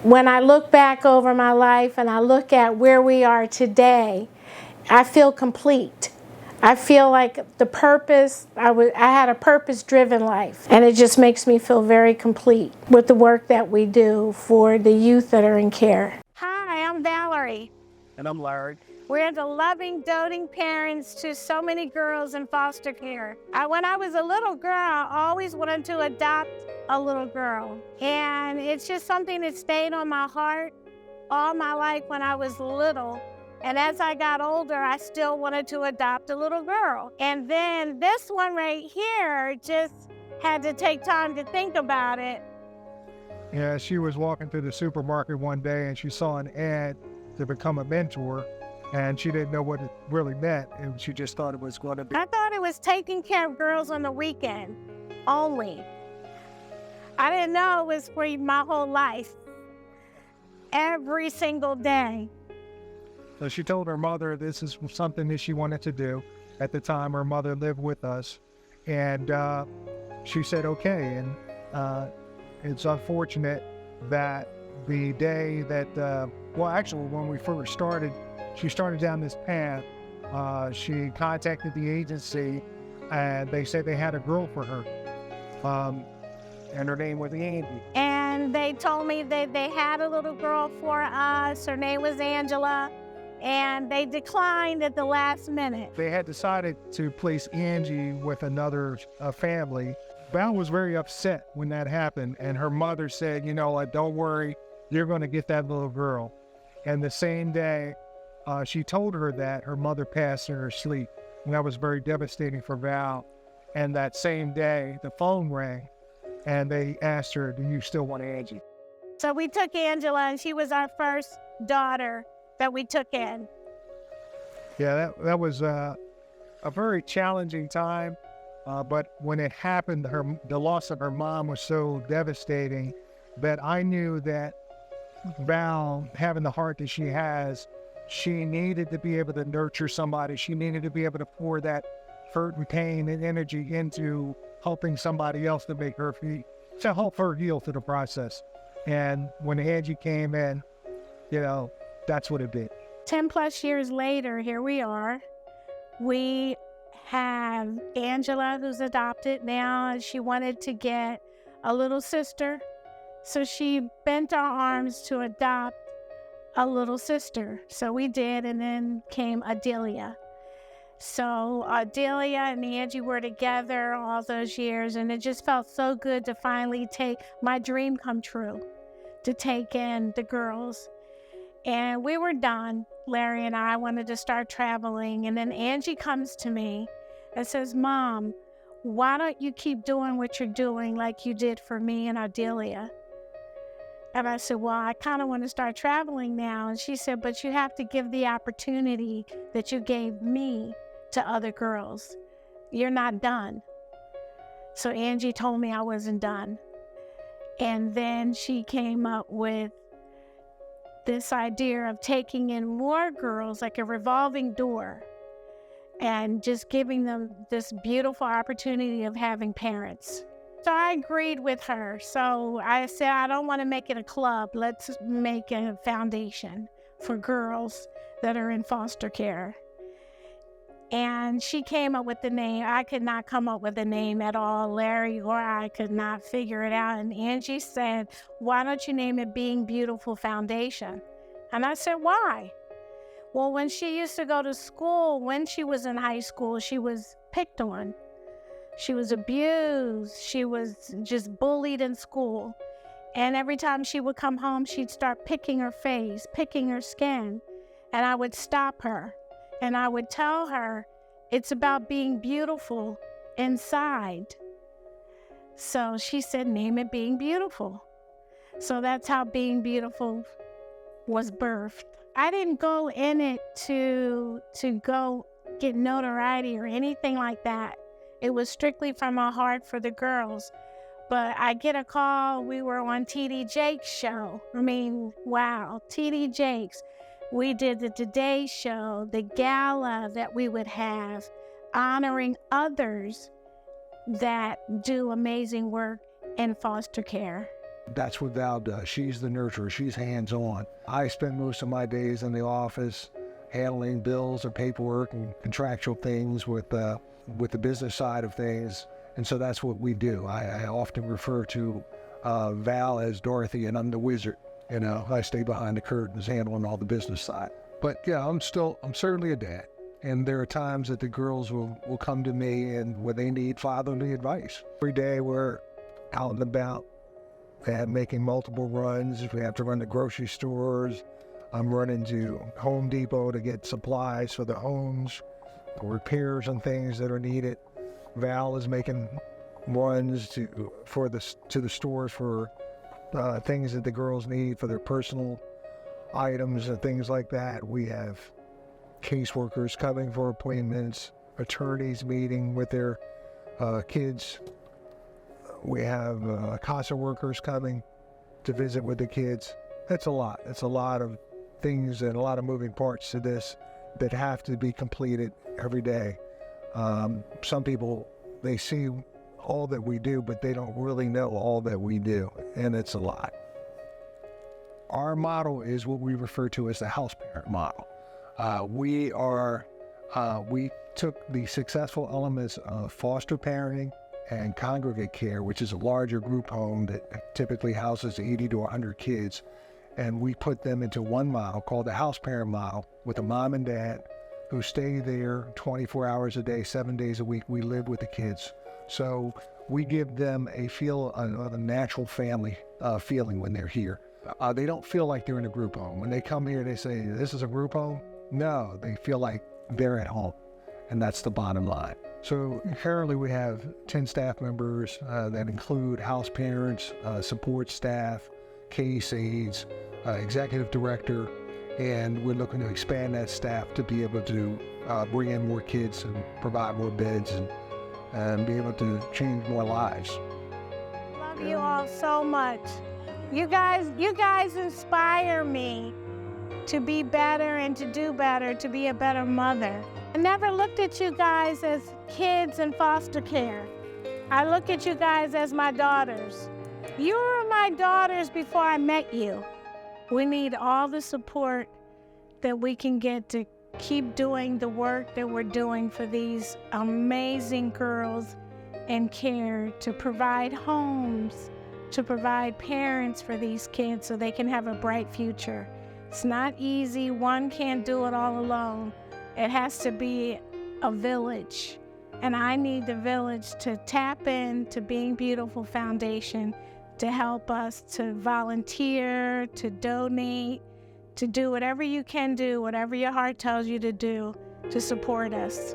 When I look back over my life and I look at where we are today, I feel complete. I feel like the purpose, I had a purpose-driven life, and it just makes me feel very complete with the work that we do for the youth that are in care. Hi, I'm Valerie. And I'm Larry. We're the loving, doting parents to so many girls in foster care. When I was a little girl, I always wanted to adopt a little girl. And it's just something that stayed on my heart all my life when I was little. And as I got older, I still wanted to adopt a little girl. And then this one right here just had to take time to think about it. Yeah, she was walking through the supermarket one day and she saw an ad to become a mentor, and she didn't know what it really meant, and she just thought it was going to be. I thought it was taking care of girls on the weekend only. I didn't know it was for my whole life, every single day. So she told her mother this is something that she wanted to do. At the time, her mother lived with us, and she said okay. And it's unfortunate that the day that, well, actually, when we first started, she started down this path. She contacted the agency, and they said they had a girl for her, and her name was Angie. And they told me that they had a little girl for us. Her name was Angela, and they declined at the last minute. They had decided to place Angie with another family. Val was very upset when that happened, and her mother said, you know what, don't worry, you're going to get that little girl. And the same day, she told her that her mother passed in her sleep, and that was very devastating for Val. And that same day, the phone rang, and they asked her, do you still want Angie? So we took Angela, and she was our first daughter that we took in. Yeah, that was a very challenging time, but when it happened, the loss of her mom was so devastating that I knew that Val, having the heart that she has, she needed to be able to nurture somebody. She needed to be able to pour that hurt and pain and energy into helping somebody else to make her feel, to help her heal through the process. And when Angie came in, you know, that's what it did. 10 plus years later, here we are. We have Angela, who's adopted now. She wanted to get a little sister, so she bent our arms to adopt a little sister. So we did, and then came Adelia. So Adelia and Angie were together all those years, and it just felt so good to finally take my dream come true, to take in the girls. And we were done. Larry and I wanted to start traveling, and then Angie comes to me and says, Mom, why don't you keep doing what you're doing like you did for me and Adelia? And I said, well, I kind of want to start traveling now. And she said, but you have to give the opportunity that you gave me to other girls. You're not done. So Angie told me I wasn't done. And then she came up with this idea of taking in more girls, like a revolving door, and just giving them this beautiful opportunity of having parents. So I agreed with her. So I said, I don't want to make it a club. Let's make a foundation for girls that are in foster care. And she came up with the name. I could not come up with a name at all. Larry or I could not figure it out. And Angie said, why don't you name it Being Beautiful Foundation? And I said, why? Well, when she used to go to school, when she was in high school, she was picked on. She was abused. She was just bullied in school. And every time she would come home, she'd start picking her face, picking her skin. And I would stop her. And I would tell her, it's about being beautiful inside. So she said, name it Being Beautiful. So that's how Being Beautiful was birthed. I didn't go in it to go get notoriety or anything like that. It was strictly from my heart for the girls. But I get a call. We were on T.D. Jakes' show. I mean, wow, T.D. Jakes. We did the Today Show, the gala that we would have, honoring others that do amazing work in foster care. That's what Val does. She's the nurturer. She's hands-on. I spend most of my days in the office handling bills or paperwork and contractual things with the business side of things. And so that's what we do. I often refer to Val as Dorothy, and I'm the wizard. You know, I stay behind the curtains handling all the business side. But yeah, I'm certainly a dad. And there are times that the girls will come to me and where they need fatherly advice. Every day we're out and about, making multiple runs. We have to run to grocery stores. I'm running to Home Depot to get supplies for the homes, for repairs and things that are needed. Val is making runs to the stores for things that the girls need for their personal items and things like that. We have caseworkers coming for appointments, attorneys meeting with their kids. We have CASA workers coming to visit with the kids. That's a lot. It's a lot of things and a lot of moving parts to this that have to be completed every day. Some people, they see all that we do, but they don't really know all that we do, and it's a lot. Our model is what we refer to as the house parent model. We took the successful elements of foster parenting and congregate care, which is a larger group home that typically houses 80 to 100 kids, and we put them into one model called the house parent model with a mom and dad who stay there 24 hours a day, 7 days a week. We live with the kids. So we give them a feel of a natural family feeling when they're here. They don't feel like they're in a group home. When they come here, they say, "This is a group home?" No, they feel like they're at home, and that's the bottom line. So currently we have 10 staff members that include house parents, support staff, case aides, executive director, and we're looking to expand that staff to be able to bring in more kids and provide more beds and be able to change more lives. Love you all so much. You guys inspire me to be better and to do better, to be a better mother. I never looked at you guys as kids in foster care. I look at you guys as my daughters. You were my daughters before I met you. We need all the support that we can get to keep doing the work that we're doing for these amazing girls in care, to provide homes, to provide parents for these kids so they can have a bright future. It's not easy. One can't do it all alone. It has to be a village. And I need the village to tap into Being Beautiful Foundation to help us to volunteer, to donate, to do whatever you can do, whatever your heart tells you to do, to support us.